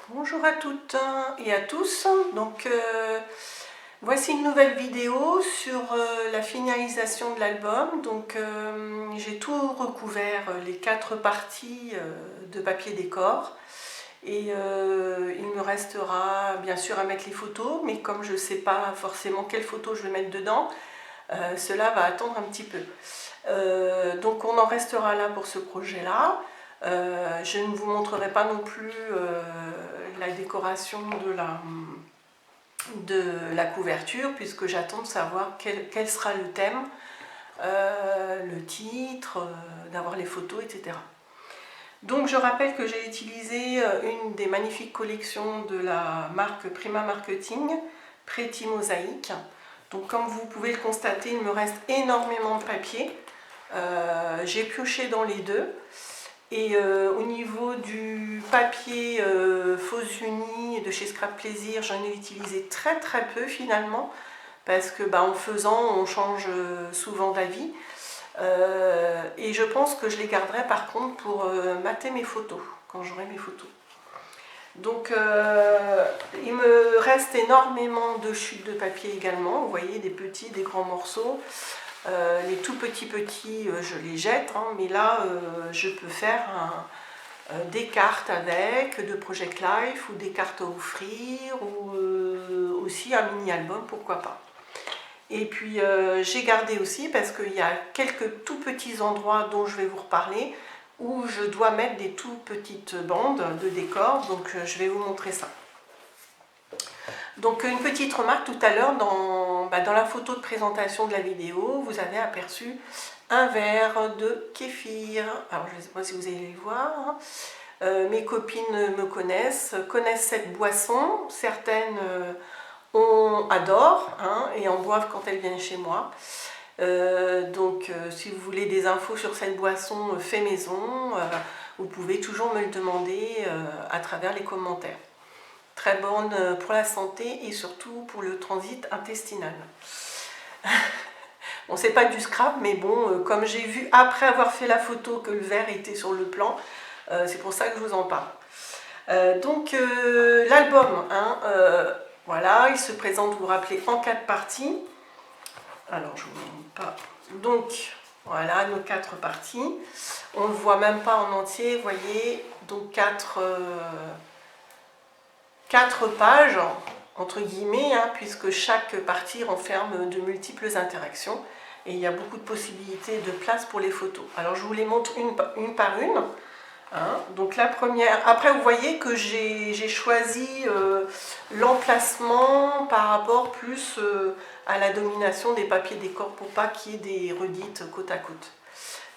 Bonjour à toutes et à tous. Voici une nouvelle vidéo sur la finalisation de l'album. J'ai tout recouvert, les 4 parties de papier décor. Et il me restera bien sûr à mettre les photos, mais comme je ne sais pas forcément quelles photos je vais mettre dedans, cela va attendre un petit peu. Donc on en restera là pour ce projet-là. Je ne vous montrerai pas non plus la décoration de la couverture, puisque j'attends de savoir quel sera le thème, le titre, d'avoir les photos, etc. Donc je rappelle que j'ai utilisé une des magnifiques collections de la marque Prima Marketing, Pretty Mosaic. Donc comme vous pouvez le constater, il me reste énormément de papier. J'ai pioché dans les deux. Et au niveau du papier Faux Unis de chez Scrap Plaisir, j'en ai utilisé très peu finalement, parce que en faisant on change souvent d'avis. Et je pense que je les garderai par contre pour mater mes photos, quand j'aurai mes photos. Donc il me reste énormément de chutes de papier également, vous voyez, des petits, des grands morceaux. Les tout petits je les jette, hein, mais là je peux faire des cartes avec, de Project Life, ou des cartes à offrir, ou aussi un mini album, pourquoi pas. Et puis j'ai gardé aussi, parce qu'il y a quelques tout petits endroits dont je vais vous reparler, où je dois mettre des tout petites bandes de décor, donc je vais vous montrer ça. Donc une petite remarque tout à l'heure, dans la photo de présentation de la vidéo, vous avez aperçu un verre de kéfir. Alors je ne sais pas si vous allez le voir. Mes copines me connaissent cette boisson. Certaines adorent, hein, et en boivent quand elles viennent chez moi. Si vous voulez des infos sur cette boisson fait maison, vous pouvez toujours me le demander à travers les commentaires. Très bonne pour la santé et surtout pour le transit intestinal. Bon, c'est pas du scrap, mais bon, comme j'ai vu après avoir fait la photo que le verre était sur le plan, c'est pour ça que je vous en parle. L'album, hein, voilà, il se présente, vous vous rappelez, en 4 parties. Alors, je vous montre pas. Donc, voilà nos 4 parties. On ne le voit même pas en entier, vous voyez, donc 4 pages, entre guillemets, hein, puisque chaque partie renferme de multiples interactions et il y a beaucoup de possibilités de place pour les photos. Alors je vous les montre une par une. Hein. Donc la première, après vous voyez que j'ai choisi l'emplacement par rapport plus à la domination des papiers décor pour pas qu'il y ait des redites côte à côte.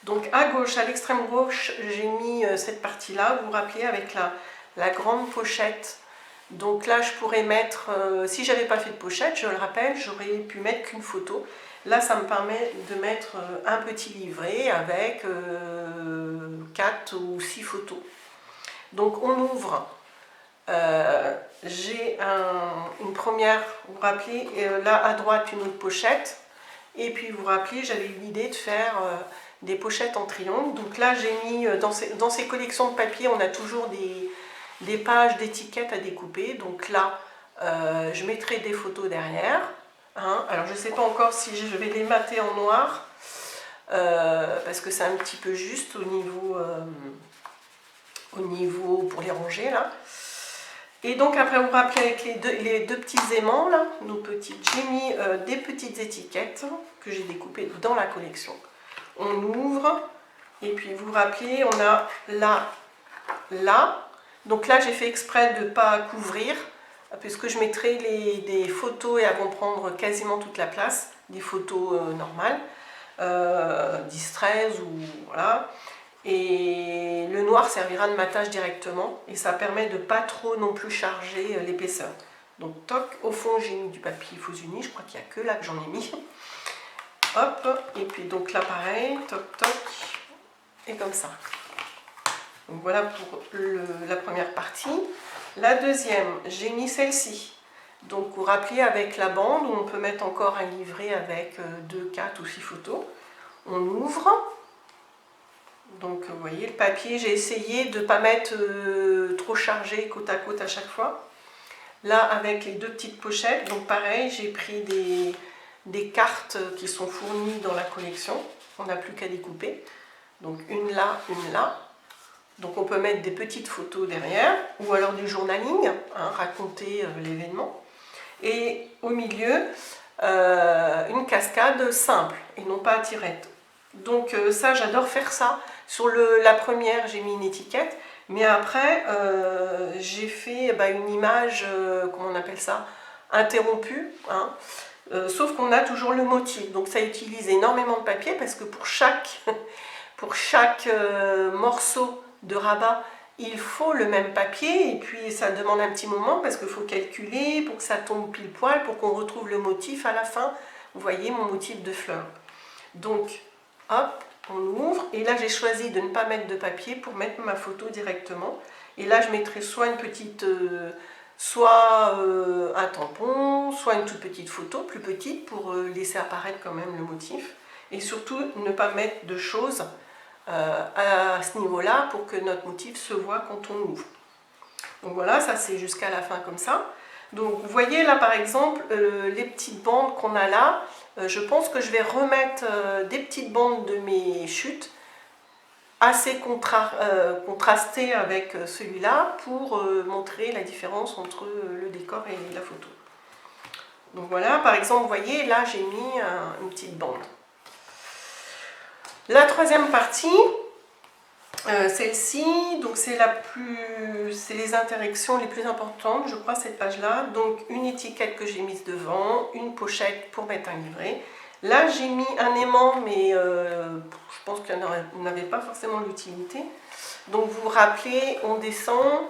Donc à gauche, à l'extrême gauche, j'ai mis cette partie-là, vous vous rappelez, avec la grande pochette. Donc là, je pourrais mettre, si je n'avais pas fait de pochette, je le rappelle, j'aurais pu mettre qu'une photo. Là, ça me permet de mettre un petit livret avec 4 ou 6 photos. Donc on ouvre, j'ai une première, vous vous rappelez, là à droite une autre pochette. Et puis vous vous rappelez, j'avais eu l'idée de faire des pochettes en triangle. Donc là, j'ai mis, dans ces collections de papier, on a toujours des pages d'étiquettes à découper. Donc là, je mettrai des photos derrière. Hein. Alors je ne sais pas encore si je vais les mater en noir, parce que c'est un petit peu juste au niveau pour les ranger là. Et donc après vous vous rappelez avec les deux petits aimants là, j'ai mis des petites étiquettes que j'ai découpées dans la collection. On ouvre et puis vous vous rappelez, on a là. Donc là, j'ai fait exprès de ne pas couvrir, puisque je mettrai des photos et elles vont prendre quasiment toute la place, des photos normales, 10-13 ou voilà. Et le noir servira de matage directement et ça permet de ne pas trop non plus charger l'épaisseur. Donc toc, au fond j'ai mis du papier Faux Unis, je crois qu'il n'y a que là que j'en ai mis. Hop, et puis donc là pareil, toc toc, et comme ça. Donc voilà pour la première partie. La deuxième, j'ai mis celle-ci. Donc vous vous rappelez avec la bande où on peut mettre encore un livret avec 2, 4 ou 6 photos. On ouvre. Donc vous voyez le papier, j'ai essayé de ne pas mettre trop chargé côte à côte à chaque fois. Là avec les deux petites pochettes, donc pareil, j'ai pris des cartes qui sont fournies dans la collection. On n'a plus qu'à découper. Donc une là, une là. Donc on peut mettre des petites photos derrière, ou alors du journaling, hein, raconter l'événement. Et au milieu, une cascade simple, et non pas à tirette. Donc ça, j'adore faire ça. Sur la première, j'ai mis une étiquette, mais après, j'ai fait une image, comment on appelle ça, interrompue, hein. Sauf qu'on a toujours le motif. Donc ça utilise énormément de papier, parce que pour chaque morceau de rabat, il faut le même papier, et puis ça demande un petit moment parce qu'il faut calculer pour que ça tombe pile poil, pour qu'on retrouve le motif à la fin. Vous voyez mon motif de fleur. Donc, hop, on ouvre, et là j'ai choisi de ne pas mettre de papier pour mettre ma photo directement. Et là je mettrai soit une petite, un tampon, soit une toute petite photo, plus petite, pour laisser apparaître quand même le motif. Et surtout ne pas mettre de choses à ce niveau-là pour que notre motif se voit quand on ouvre. Donc voilà, ça c'est jusqu'à la fin comme ça. Donc vous voyez là par exemple les petites bandes qu'on a là, je pense que je vais remettre des petites bandes de mes chutes assez contrastées avec celui-là pour montrer la différence entre le décor et la photo. Donc voilà, par exemple, vous voyez là j'ai mis une petite bande. La troisième partie, celle-ci, donc c'est les interactions les plus importantes, je crois, cette page-là. Donc une étiquette que j'ai mise devant, une pochette pour mettre un livret. Là j'ai mis un aimant, mais je pense qu'il n'avait pas forcément l'utilité. Donc vous vous rappelez, on descend,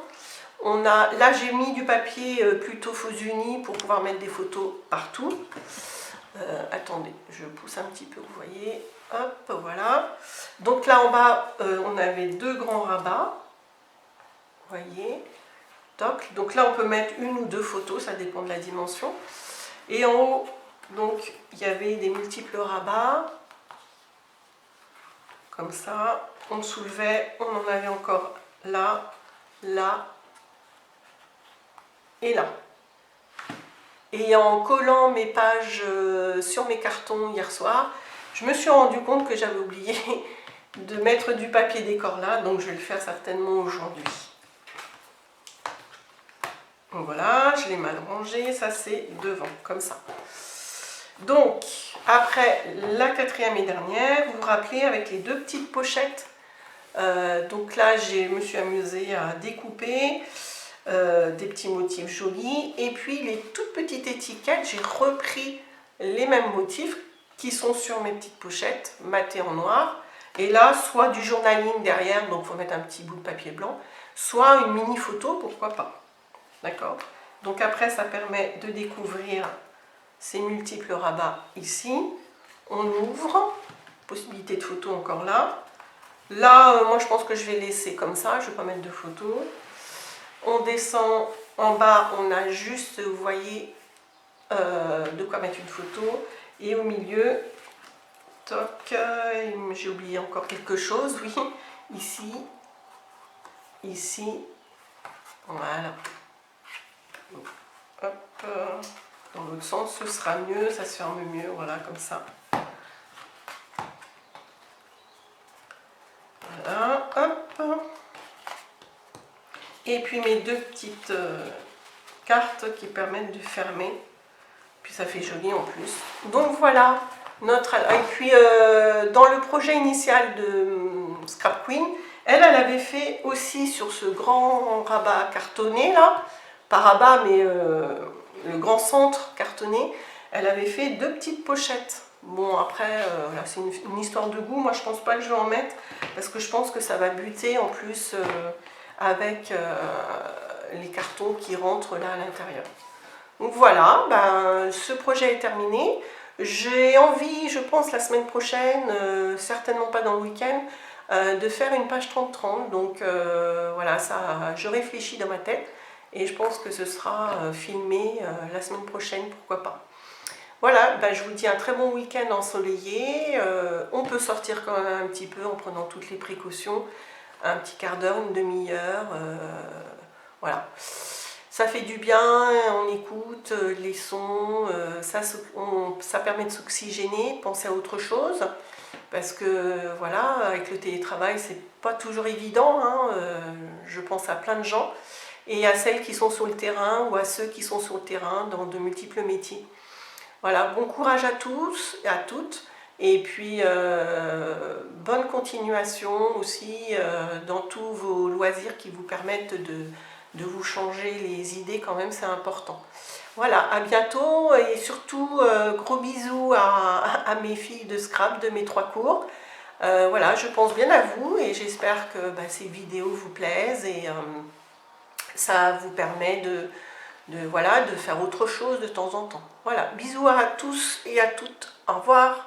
là j'ai mis du papier plutôt faux uni pour pouvoir mettre des photos partout. Attendez, je pousse un petit peu, vous voyez. Hop, voilà. Donc là en bas, on avait deux grands rabats. Vous voyez. Toc. Donc là, on peut mettre une ou deux photos, ça dépend de la dimension. Et en haut, donc, il y avait des multiples rabats. Comme ça. On soulevait, on en avait encore là, là et là. Et en collant mes pages sur mes cartons hier soir, je me suis rendu compte que j'avais oublié de mettre du papier décor là, donc je vais le faire certainement aujourd'hui. Donc voilà, je l'ai mal rangé, ça c'est devant, comme ça. Donc, après la quatrième et dernière, vous vous rappelez avec les deux petites pochettes. Donc là, je me suis amusée à découper des petits motifs jolis. Et puis les toutes petites étiquettes, j'ai repris les mêmes motifs qui sont sur mes petites pochettes matées en noir, et là soit du journaling derrière, donc il faut mettre un petit bout de papier blanc, soit une mini photo, pourquoi pas, d'accord. Donc après ça permet de découvrir ces multiples rabats ici. On ouvre, possibilité de photo encore là. Là moi je pense que je vais laisser comme ça, je ne vais pas mettre de photo. On descend en bas, on a juste, vous voyez, de quoi mettre une photo. Et au milieu, toc, j'ai oublié encore quelque chose, oui, ici, ici, voilà. Hop, dans l'autre sens, ce sera mieux, ça se ferme mieux, voilà, comme ça. Voilà, hop. Et puis mes deux petites cartes qui permettent de fermer. Puis ça fait joli en plus. Donc voilà notre... Et puis dans le projet initial de Scrap Queen, elle avait fait aussi sur ce grand rabat cartonné là, pas rabat mais le grand centre cartonné, elle avait fait deux petites pochettes. Bon après, là c'est une histoire de goût, moi je pense pas que je vais en mettre, parce que je pense que ça va buter en plus avec les cartons qui rentrent là à l'intérieur. Donc voilà, ce projet est terminé. J'ai envie, je pense la semaine prochaine, certainement pas dans le week-end, de faire une page 30-30. Donc voilà, ça, je réfléchis dans ma tête et je pense que ce sera filmé la semaine prochaine, pourquoi pas. Voilà, je vous dis un très bon week-end ensoleillé. On peut sortir quand même un petit peu en prenant toutes les précautions, un petit quart d'heure, une demi-heure, voilà. Ça fait du bien, on écoute les sons, ça permet de s'oxygéner, penser à autre chose, parce que voilà, avec le télétravail, c'est pas toujours évident, hein, je pense à plein de gens, et à celles qui sont sur le terrain ou à ceux qui sont sur le terrain dans de multiples métiers. Voilà, bon courage à tous et à toutes, et puis bonne continuation aussi dans tous vos loisirs qui vous permettent de vous changer les idées quand même, c'est important. Voilà, à bientôt et surtout gros bisous à mes filles de Scrap de mes 3 cours. Voilà, je pense bien à vous et j'espère que ces vidéos vous plaisent et ça vous permet voilà, de faire autre chose de temps en temps. Voilà, bisous à tous et à toutes. Au revoir.